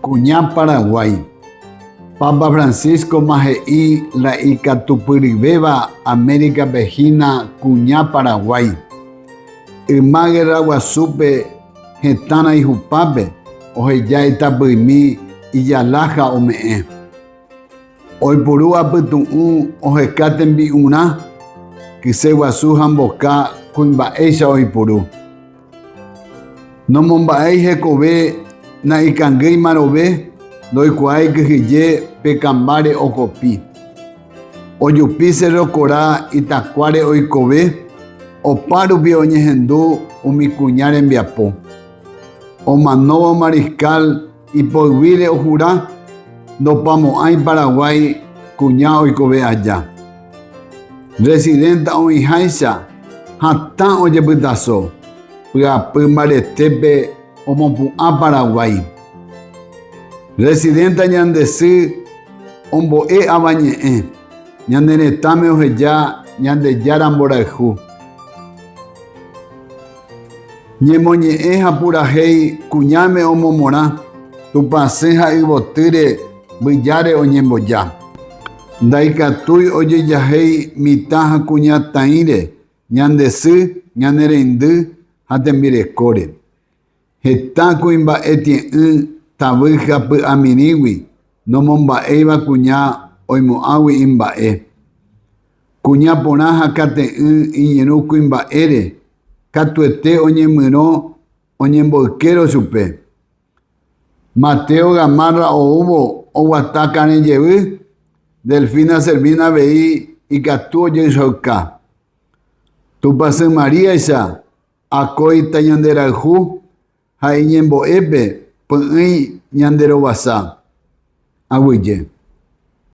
Cuñá Paraguay. Papa Francisco Majei la Icatupuribeba América Vejina Cuñá Paraguay. Irmaguera Guasupe Getana y Jupape Ojeya Itapimi y Yalaja Omee. Hoy purúa Putuú Ojecaten Biuna que se Guasú Jamboca Cuimba Eisha hoy purú. No Mombaei Jecobe na Icanguei Marobe doi cuai que hille pecambare ocopi. Oyupi se rocorá Itacuare oicobe o paru bioñejendu umicuñar en Biapó. O manobo mariscal y poivire ojurá no pamo hay Paraguay cuñá oicobe allá. Residenta o hijaisa hatán oyepitazo Puapы Maretepe o Mopuá Paraguay. Residenta ñandesy ombo'e avañe'ẽ ñaneretãme oheja ñandejára mborayhu. Ñemoñe'ẽ hapurahéi kuñáme omomorã tupãsy ha yvotýre mbyjáre oñemboja. Ndaikatúi ojejahéi mitã ha kuñataĩre ñandesy ñanereindy ha tembirekóre. Heta kuimba'e tie'ỹ tavýha py'amirĩgui nomomba'éiva kuña oimo'ãgui imba'e. Kuña porã ha kate'ỹ iñirũ kuimba'ére katuete oñemyrõ oñemboykérõ chupe. Mateo Gamarra oúvo oguata karẽjevy Delfina Servina avei ikatu ojeýsauka. Tupãsy Mariáicha akói tañanderayhu ha iñembo'épe py'ỹi ñanderovasa. Aguyje.